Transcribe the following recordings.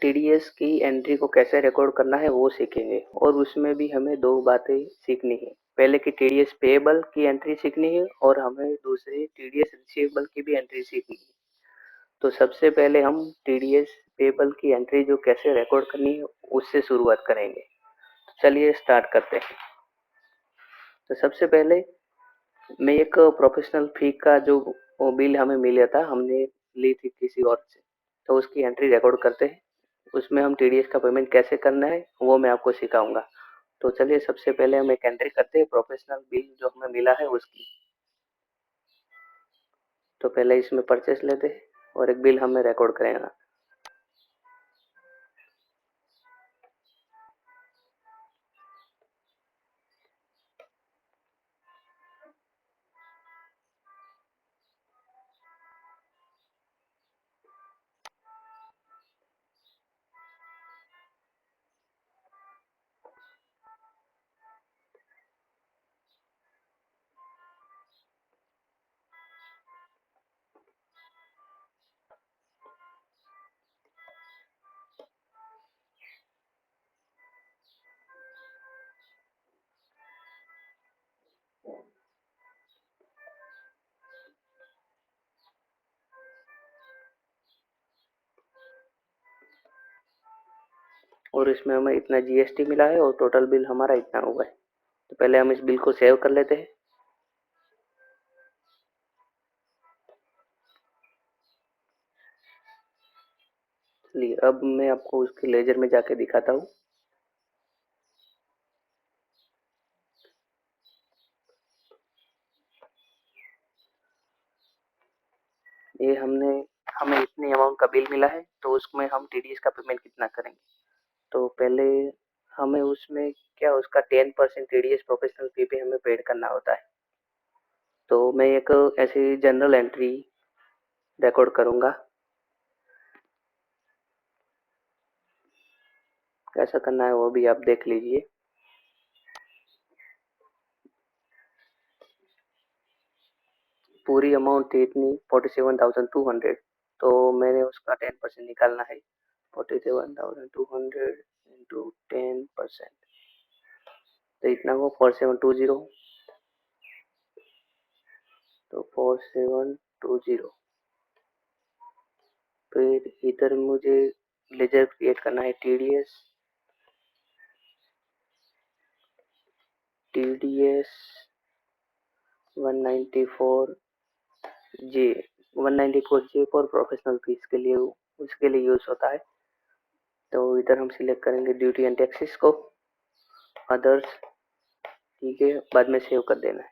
TDS की entry को कैसे रिकॉर्ड करना है वो सीखेंगे, और उसमें भी हमें दो बातें सीखनी है। पहले की टीडीएस पेएबल की एंट्री सीखनी है और हमें दूसरी टीडीएस रिसीवेबल की भी एंट्री सीखनी है। तो सबसे पहले हम टीडीएस पेएबल की एंट्री जो कैसे रिकॉर्ड करनी है उससे शुरुआत करेंगे। तो चलिए स्टार्ट करते हैं। तो सबसे पहले मैं एक प्रोफेशनल फी का जो बिल हमें मिला था, हमने ली थी किसी और से, तो उसकी एंट्री रिकॉर्ड करते हैं। उसमें हम टीडीएस का पेमेंट कैसे करना है वो मैं आपको सिखाऊंगा। तो चलिए सबसे पहले हम एक एंट्री करते हैं प्रोफेशनल बिल जो हमें मिला है उसकी। तो पहले इसमें परचेस लेते हैं और एक बिल हमें रिकॉर्ड करेगा। और इसमें हमें इतना जीएसटी मिला है और टोटल बिल हमारा इतना हुआ है। तो पहले हम इस बिल को सेव कर लेते हैं। चलिए अब मैं आपको उसके लेजर में जाके दिखाता हूँ। ये हमें इतनी अमाउंट का बिल मिला है, तो उसमें हम टीडीएस का पेमेंट कितना करेंगे। तो पहले हमें उसमें क्या उसका 10% टीडीएस प्रोफेशनल फी पे हमें पेड करना होता है। तो मैं एक ऐसी जनरल एंट्री रिकॉर्ड करूंगा। कैसा करना है वो भी आप देख लीजिए। पूरी अमाउंट थी इतनी 47,200, तो मैंने उसका 10% निकालना है। 47,200 इंटू 10%, तो इतना वो 4720। तो 4720, फिर इधर मुझे लेजर क्रिएट करना है TDS 194 J 194 J for professional fees के लिए, उसके लिए यूज होता है। तो इधर हम सिलेक्ट करेंगे ड्यूटी एंड टैक्सेस को, अदर्स, ठीक है, बाद में सेव कर देना है।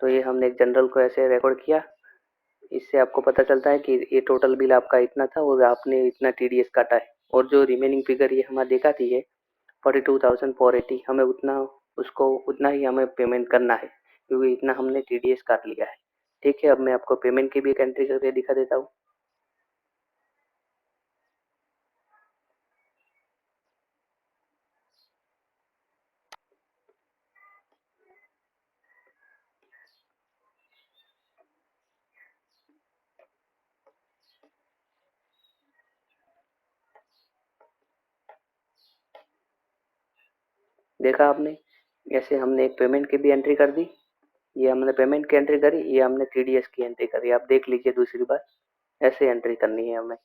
तो ये हमने एक जनरल को ऐसे रिकॉर्ड किया। इससे आपको पता चलता है कि ये टोटल बिल आपका इतना था और आपने इतना टीडीएस काटा है, और जो रिमेनिंग फिगर ये हमारा दिखाती है 42,480, हमें उतना ही हमें पेमेंट करना है, क्योंकि इतना हमने टीडीएस काट लिया है। ठीक है, अब मैं आपको पेमेंट की भी एक एंट्री करके दिखा देता हूँ। देखा आपने, ऐसे हमने एक पेमेंट की भी एंट्री कर दी। ये हमने पेमेंट की एंट्री करी, ये हमने टीडीएस की एंट्री करी। आप देख लीजिए दूसरी बार ऐसे एंट्री करनी है हमें।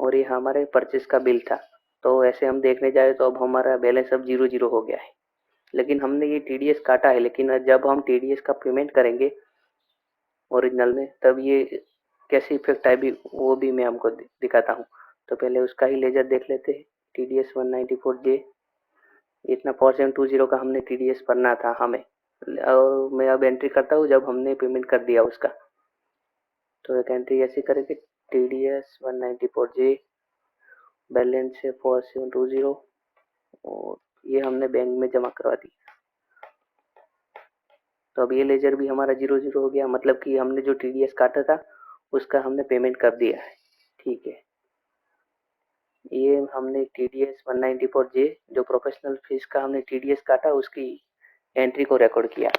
और ये हमारे परचेस का बिल था। तो ऐसे हम देखने जाए तो अब हमारा बैलेंस अब 0 हो गया है, लेकिन हमने ये टीडीएस काटा है। लेकिन जब हम टीडीएस का पेमेंट करेंगे ओरिजिनल में, तब ये कैसे इफेक्ट आए भी वो भी मैं हमको दिखाता हूँ। तो पहले उसका ही लेजर देख लेते हैं। टीडीएस 194 जे, इतना 4720 का हमने टीडीएस भरना था हमें, और मैं अब एंट्री करता हूँ जब हमने पेमेंट कर दिया उसका। तो एक एंट्री ऐसी करेंगे, टीडीएस 194 जे, बैलेंस है 4720, और ये हमने बैंक में जमा करवा दी। तो अब ये लेजर भी हमारा 0 हो गया, मतलब कि हमने जो टीडीएस काटा था उसका हमने पेमेंट कर दिया है। ठीक है, ये हमने टीडीएस 194 जे जो प्रोफेशनल फीस का हमने टीडीएस काटा उसकी एंट्री को रिकॉर्ड किया।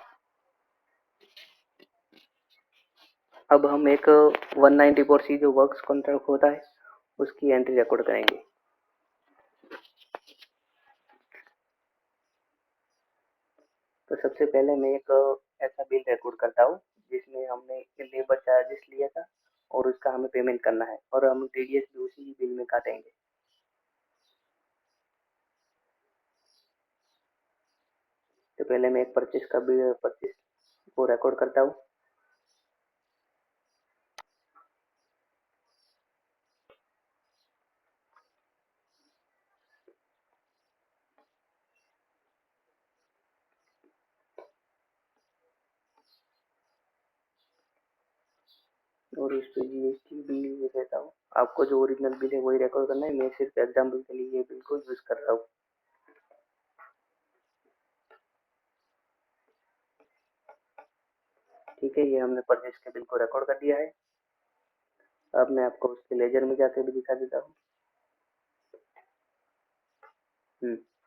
अब हम एक 194C जो वर्क्स कॉन्ट्रैक्ट होता है उसकी एंट्री रिकॉर्ड करेंगे। तो सबसे पहले मैं एक ऐसा बिल रिकॉर्ड करता हूँ जिसमें हमने लेबर चार्जेस लिया था और उसका हमें पेमेंट करना है और हम टीडीएस भी उसी बिल में काटेंगे। तो पहले मैं एक परचेस को रिकॉर्ड करता हूँ। और इस पे जीएसटी बिल देता हूँ। आपको जो ओरिजिनल बिल है वही रिकॉर्ड करना है, मैं सिर्फ एग्जाम्पल के लिए ये बिल को यूज कर रहा हूँ। ठीक है, ये हमने परचेस के बिल को रिकॉर्ड कर दिया है। अब मैं आपको उसके लेजर में जाके भी दिखा देता हूँ।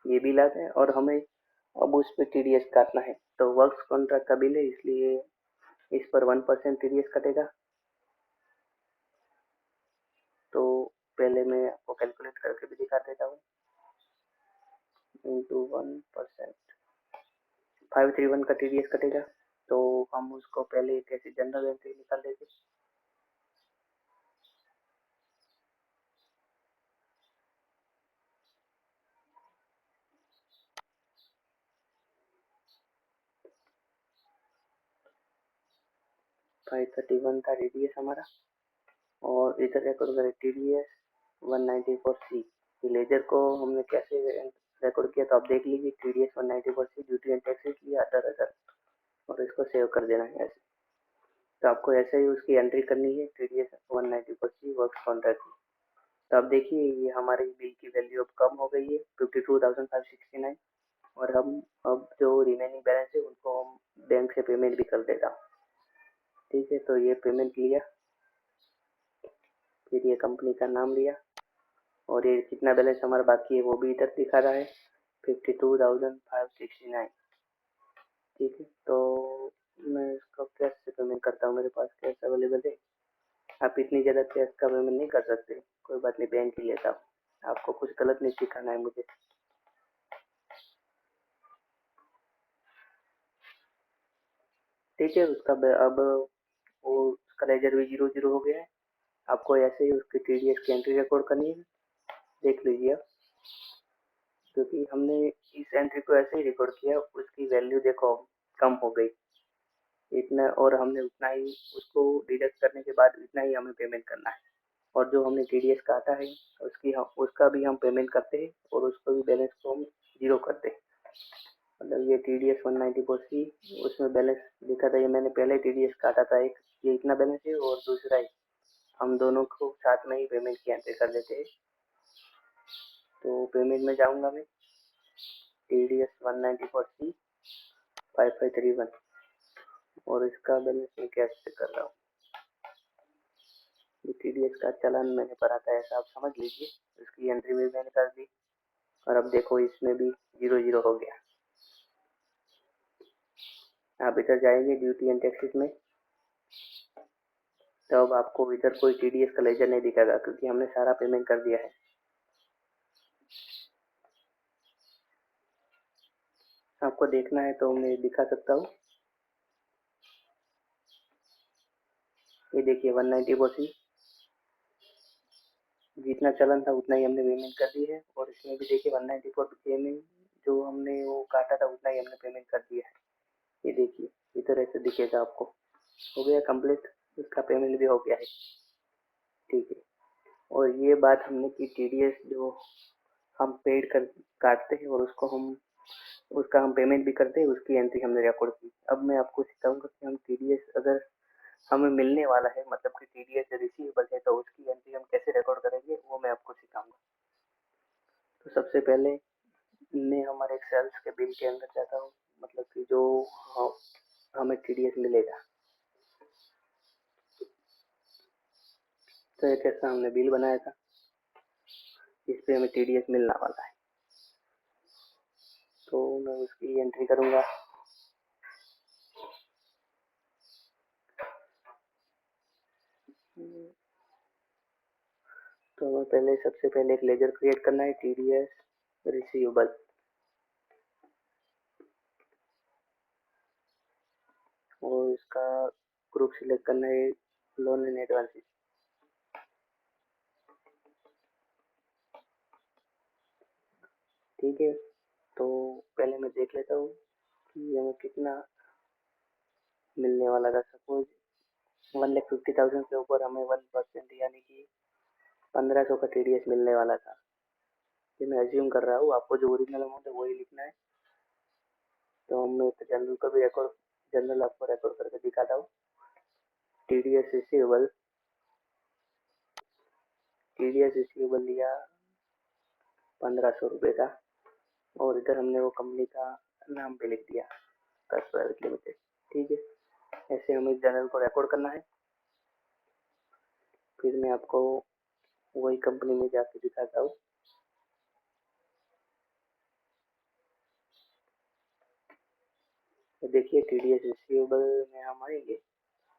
ये बिल आता है और हमें अब उस पर टीडीएस काटना है। तो वर्क्स कॉन्ट्रैक्ट का बिल है इसलिए इस पर 1% टीडीएस कटेगा। तो पहले मैं आपको कैलकुलेट करके भी दिखा देता हूँ। इंटू 1% 531 का टीडीएस कटेगा। तो हम उसको पहले कैसे जनरल एंट्री निकाल देते। फाइव 31 था टीडीएस हमारा और इधर रिकॉर्ड करें टीडीएस 194C। लेजर को हमने कैसे रिकॉर्ड किया तो आप देख लीजिए। TDS 194C duty and taxes लिया 18,000 और इसको सेव कर देना है ऐसे। तो आपको ऐसे ही उसकी एंट्री करनी है टीडीएस 194C वर्क्स कॉन्ट्रैक्ट। तो अब देखिए ये हमारी बिल की वैल्यू अब कम हो गई है 52,569 और हम अब जो रिमेनिंग बैलेंस है उनको हम बैंक से पेमेंट भी कर देगा। ठीक है, तो ये पेमेंट लिया, फिर ये कंपनी का नाम लिया और ये कितना बैलेंस हमारा बाकी है वो भी इधर दिखा रहा है 52,569। ठीक है, तो मैं इसको कैश से पेमेंट करता हूँ। मेरे पास कैश अवेलेबल है। आप इतनी ज़्यादा कैश का पेमेंट नहीं कर सकते, कोई बात नहीं, बैंक ही लेता हूँ। आपको कुछ गलत नहीं सिखाना है मुझे। ठीक है, अब वो उसका लेजर भी 0 0 हो गया है। आपको ऐसे ही उसकी टीडीएस की एंट्री रिकॉर्ड करनी है। देख लीजिए आप, क्योंकि हमने इस एंट्री को ऐसे ही रिकॉर्ड किया उसकी वैल्यू देखो कम हो गई इतना, और हमने उतना ही उसको डिडक्ट करने के बाद इतना ही हमें पेमेंट करना है। और जो हमने टीडीएस काटा है उसका भी हम पेमेंट करते हैं और उसको भी बैलेंस को हम 0 करते हैं। मतलब ये टीडीएस 194C उसमें बैलेंस लिखा था, ये मैंने पहले टीडीएस काटा था एक, ये इतना बैलेंस है और दूसरा है, हम दोनों को साथ में ही पेमेंट की एंट्री कर देते हैं। तो पेमेंट में जाऊंगा मैं टीडीएस 194C 5531 और इसका बैलेंस मैं कैश से कर रहा हूँ। ये टीडीएस का चालान मैंने भरा था ऐसा आप समझ लीजिए। इसकी एंट्री भी मैंने कर दी और अब देखो इसमें भी 0 0 हो गया। आप इधर जाएंगे ड्यूटी एंड टैक्सेस में, तो अब आपको इधर कोई टीडीएस का लेजर नहीं दिखेगा क्योंकि हमने सारा पेमेंट कर दिया है। आपको देखना है तो मैं दिखा सकता हूँ। ये देखिए 194C जितना चलन था उतना ही हमने पेमेंट कर दी है और इसमें भी देखिए 194 में जो हमने वो काटा था उतना ही हमने पेमेंट कर दिया है। ये देखिए इधर ऐसे दिखेगा आपको। हो गया कंप्लीट, इसका पेमेंट भी हो गया है। ठीक है, और ये बात हमने की टीडीएस जो हम पेड कर काटते हैं और उसका हम पेमेंट भी करते हैं, उसकी एंट्री हमने रिकॉर्ड की। अब मैं आपको सिखाऊंगा कि हम टीडीएस अगर हमें मिलने वाला है मतलब कि टीडीएस रिसीवेबल है तो उसकी एंट्री हम कैसे रिकॉर्ड करेंगे वो मैं आपको सिखाऊंगा। तो सबसे पहले मैं हमारे सेल्स के बिल के अंदर जाता हूँ, मतलब कि जो हमें टीडीएस मिलेगा। तो एक ऐसा हमने बिल बनाया था इस पे हमें टीडीएस मिलने वाला है, तो मैं उसकी एंट्री करूंगा। तो हमें पहले सबसे पहले एक लेजर क्रिएट करना है, टीडीएस रिसीवेबल, और इसका ग्रुप सिलेक्ट करना है लोन एंड एडवांसेस। ठीक है, तो पहले मैं देख लेता हूँ कि हमें कितना मिलने वाला था। सपोज 1,50,000 के ऊपर हमें 1% यानी कि 1500 का टीडीएस मिलने वाला था। ये मैं अज्यूम कर रहा हूँ, आपको जो ओरिजिनल अमाउंट है वही लिखना है। तो मैं जनरल को भी रिकॉर्ड, जनरल आपको रिकॉर्ड करके दिखाता हूँ। टीडीएस रिसीवेबल, टीडीएस रिसीवेबल लिया 1500 रुपये का, और इधर हमने वो कंपनी का नाम भी लिख दिया, कस प्राइवेट लिमिटेड। ठीक है, ऐसे हमें जनरल को रिकॉर्ड करना है। फिर मैं आपको वही कंपनी में जाके दिखाता हूँ। तो देखिए टीडीएस रिसीवेबल में हम आएंगे,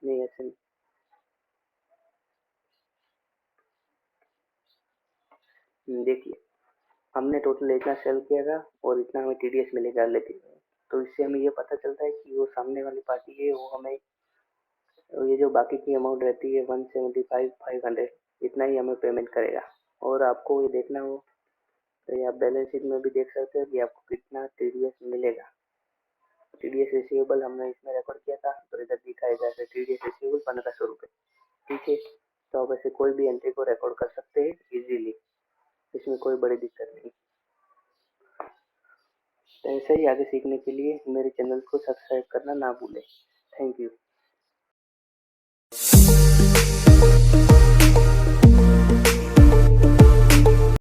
नहीं ऐसे देखिए हमने टोटल इतना सेल किया था और इतना हमें टीडीएस मिलेगा लेकिन। तो इससे हमें ये पता चलता है कि वो सामने वाली पार्टी है वो हमें, ये जो बाकी की अमाउंट रहती है 175,500, इतना ही हमें पेमेंट करेगा। और आपको ये देखना हो तो ये आप बैलेंस शीट में भी देख सकते हो कि आपको कितना टीडीएस मिलेगा। टीडीएस रिसीवेबल हमने इसमें रिकॉर्ड किया था, तो इधर दिखाएगा टीडीएस रिसीवेबल 1500 रुपये। ठीक है, तो आप ऐसे कोई भी एंट्री को रिकॉर्ड कर सकते हैं इजीली, इसमें कोई बड़ी दिक्कत नहीं। तो ऐसे ही आगे सीखने के लिए मेरे चैनल को सब्सक्राइब करना ना भूलें। Thank you.